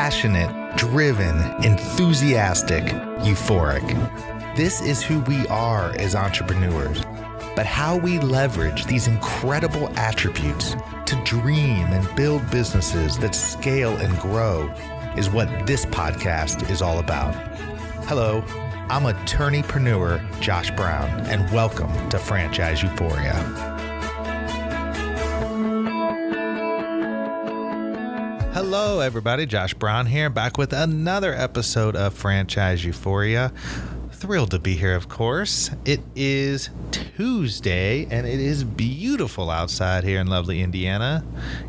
passionate, driven, enthusiastic, euphoric. This is who we are as entrepreneurs. But how we leverage these incredible attributes to dream and build businesses that scale and grow is what this podcast is all about. Hello, I'm attorneypreneur Josh Brown, and welcome to Franchise Euphoria. Hello, everybody. Josh Brown here, back with another episode of Franchise Euphoria. Thrilled to be here, of course. It is Tuesday, and it is beautiful outside here in lovely Indiana.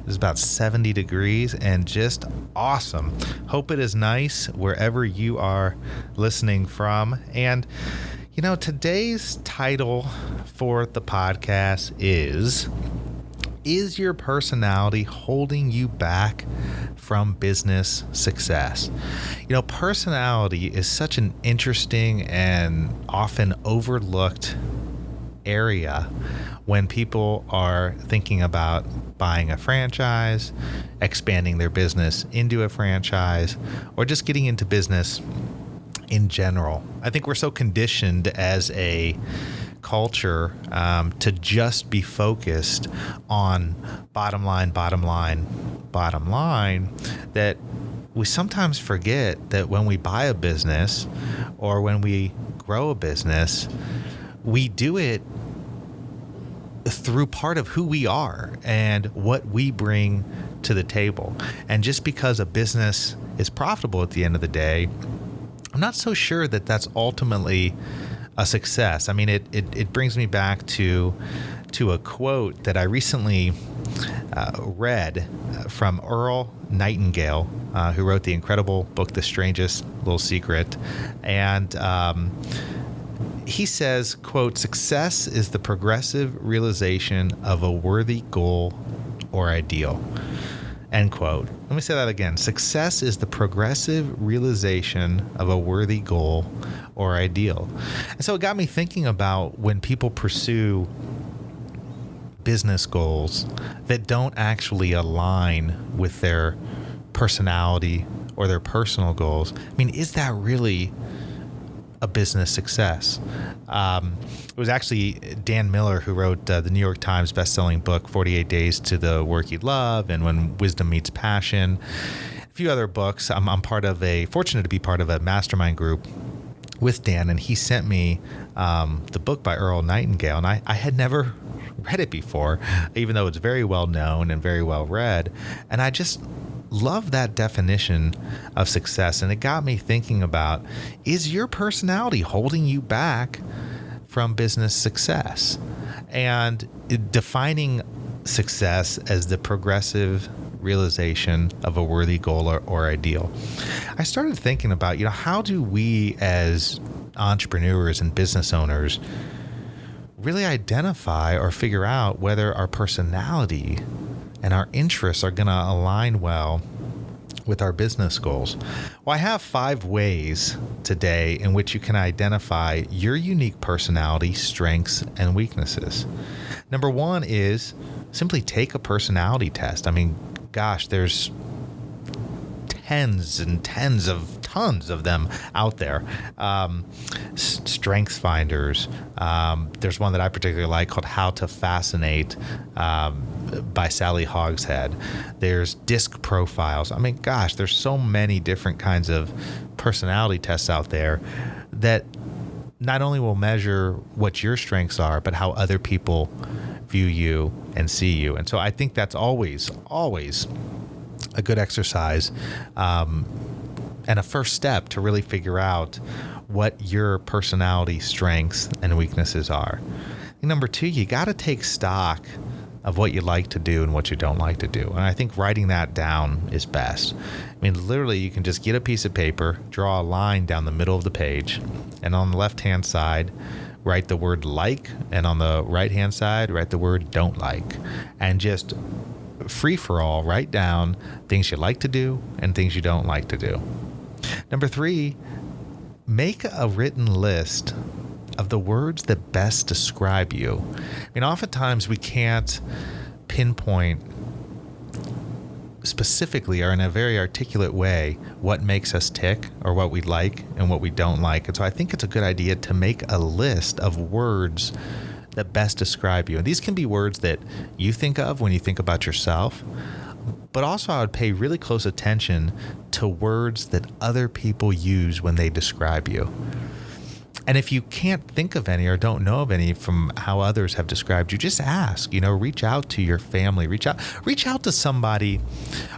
It's about 70 degrees and just awesome. Hope it is nice wherever you are listening from. And, you know, today's title for the podcast is your personality holding you back from business success? You know, personality is such an interesting and often overlooked area when people are thinking about buying a franchise, expanding their business into a franchise, or just getting into business in general. I think we're so conditioned as a culture to just be focused on bottom line, that we sometimes forget that when we buy a business or when we grow a business, we do it through part of who we are and what we bring to the table. And just because a business is profitable at the end of the day, I'm not so sure that that's ultimately a success. I mean, it brings me back to a quote that I recently read from Earl Nightingale, who wrote the incredible book, The Strangest Little Secret. And he says, quote, "Success is the progressive realization of a worthy goal or ideal." End quote. Let me say that again. Success is the progressive realization of a worthy goal or ideal. And so it got me thinking about when people pursue business goals that don't actually align with their personality or their personal goals. I mean, is that really a business success? It was actually Dan Miller who wrote the New York Times bestselling book, 48 Days to the Work You Love and When Wisdom Meets Passion. A few other books. I'm fortunate to be part of a mastermind group with Dan, and he sent me the book by Earl Nightingale, and I had never read it before, even though it's very well known and very well read. And I just love that definition of success. And it got me thinking about, is your personality holding you back from business success? And defining success as the progressive realization of a worthy goal or ideal. I started thinking about, you know, how do we as entrepreneurs and business owners really identify or figure out whether our personality and our interests are going to align well with our business goals? Well, I have 5 ways today in which you can identify your unique personality, strengths, and weaknesses. Number 1 is simply take a personality test. I mean, gosh, there's tons of them out there. Strengths finders. There's one that I particularly like called How to Fascinate by Sally Hogshead. There's disc profiles. I mean, gosh, there's so many different kinds of personality tests out there that not only will measure what your strengths are, but how other people view you and see you. And so I think that's always a good exercise and a first step to really figure out what your personality strengths and weaknesses are. Number 2, you got to take stock of what you like to do and what you don't like to do. And I think writing that down is best. I mean, literally, you can just get a piece of paper, draw a line down the middle of the page, and on the left-hand side, write the word like, and on the right-hand side, write the word don't like. And just free for all, write down things you like to do and things you don't like to do. Number 3, make a written list of the words that best describe you. I mean, oftentimes we can't pinpoint specifically or in a very articulate way what makes us tick or what we like and what we don't like. And so I think it's a good idea to make a list of words that best describe you. And these can be words that you think of when you think about yourself, but also I would pay really close attention to words that other people use when they describe you. And if you can't think of any or don't know of any from how others have described you, just ask, reach out to your family, reach out to somebody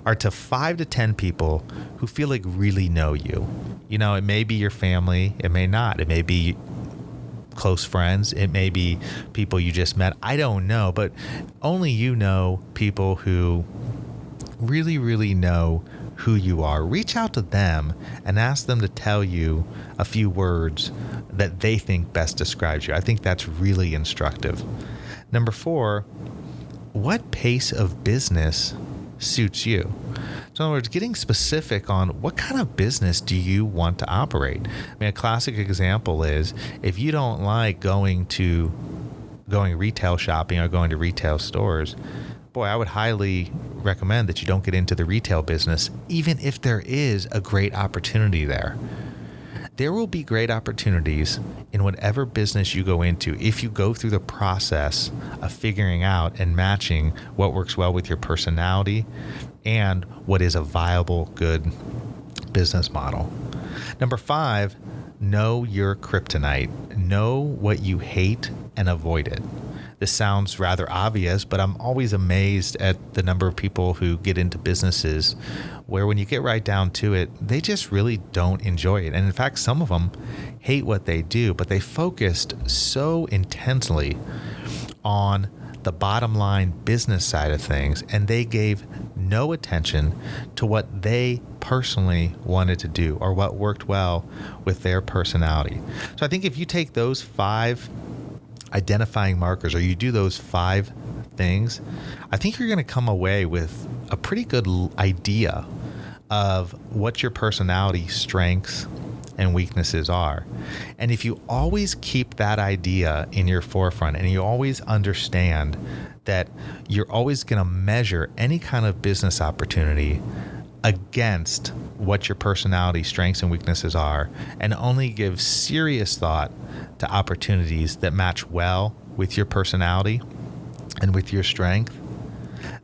or to 5 to 10 people who feel like really know you. It may be your family. It may not. It may be close friends. It may be people you just met. I don't know, but only you know people who really, really know who you are. Reach out to them and ask them to tell you a few words that they think best describes you. I think that's really instructive. Number 4, what pace of business suits you? So in other words, getting specific on what kind of business do you want to operate? I mean, a classic example is if you don't like going retail shopping or going to retail stores, boy, I would highly recommend that you don't get into the retail business, even if there is a great opportunity there. There will be great opportunities in whatever business you go into if you go through the process of figuring out and matching what works well with your personality and what is a viable, good business model. Number 5, know your kryptonite. Know what you hate and avoid it. This sounds rather obvious, but I'm always amazed at the number of people who get into businesses where when you get right down to it, they just really don't enjoy it. And in fact, some of them hate what they do, but they focused so intensely on the bottom line business side of things, and they gave no attention to what they personally wanted to do or what worked well with their personality. So I think if you take those 5 identifying markers, or you do those 5 things, I think you're going to come away with a pretty good idea of what your personality strengths and weaknesses are. And if you always keep that idea in your forefront and you always understand that you're always going to measure any kind of business opportunity against what your personality strengths and weaknesses are, and only give serious thought to opportunities that match well with your personality and with your strength,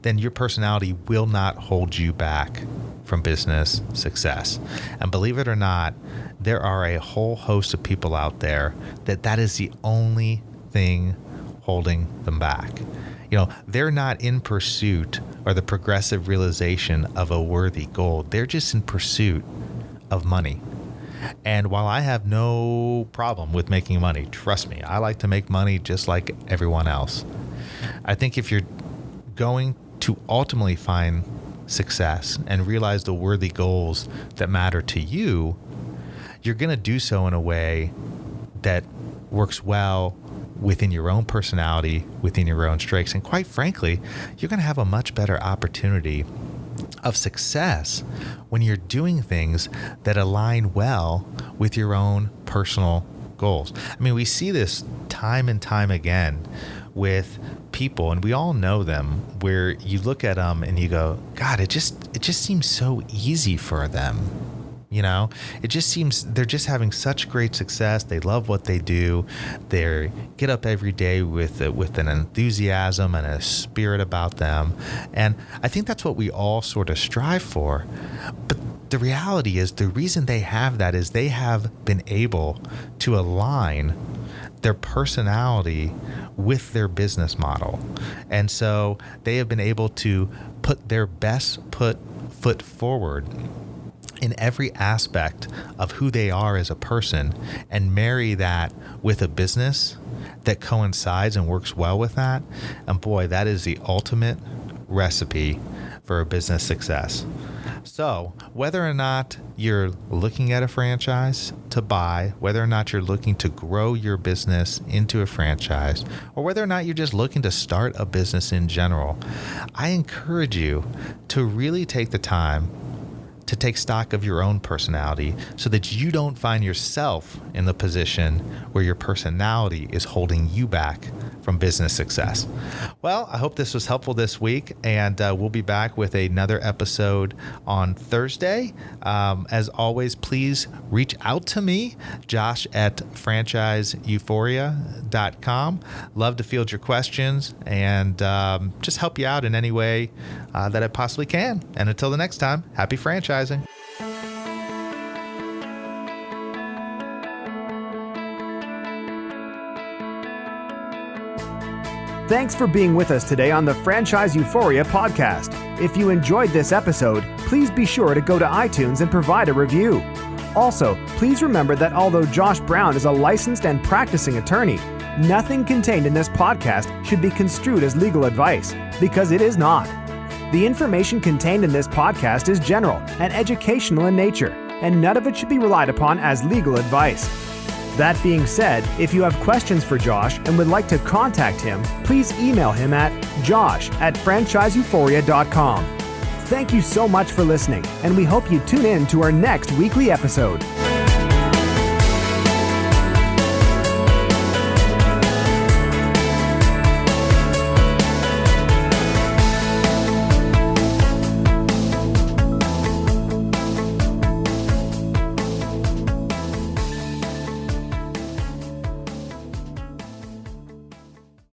then your personality will not hold you back from business success. And believe it or not, there are a whole host of people out there that is the only thing holding them back. They're not in pursuit or the progressive realization of a worthy goal. They're just in pursuit of money. And while I have no problem with making money, trust me, I like to make money just like everyone else. I think if you're going to ultimately find success and realize the worthy goals that matter to you, you're going to do so in a way that works well within your own personality, within your own strengths. And quite frankly, you're going to have a much better opportunity of success when you're doing things that align well with your own personal goals. I mean, we see this time and time again with people, and we all know them, where you look at them and you go, God, it just seems so easy for them. It just seems they're just having such great success. They love what they do. They get up every day with an enthusiasm and a spirit about them. And I think that's what we all sort of strive for. But the reality is the reason they have that is they have been able to align their personality with their business model. And so they have been able to put their best foot forward in every aspect of who they are as a person and marry that with a business that coincides and works well with that. And boy, that is the ultimate recipe for a business success. So whether or not you're looking at a franchise to buy, whether or not you're looking to grow your business into a franchise, or whether or not you're just looking to start a business in general, I encourage you to really take the time to take stock of your own personality so that you don't find yourself in the position where your personality is holding you back from business success. Well, I hope this was helpful this week, and we'll be back with another episode on Thursday. As always, please reach out to me, Josh at franchiseeuphoria.com. Love to field your questions and just help you out in any way that I possibly can. And until the next time, happy franchising. Thanks for being with us today on the Franchise Euphoria podcast. If you enjoyed this episode, please be sure to go to iTunes and provide a review. Also, please remember that although Josh Brown is a licensed and practicing attorney, nothing contained in this podcast should be construed as legal advice, because it is not. The information contained in this podcast is general and educational in nature, and none of it should be relied upon as legal advice. That being said, if you have questions for Josh and would like to contact him, please email him at josh@franchiseeuphoria.com. Thank you so much for listening, and we hope you tune in to our next weekly episode.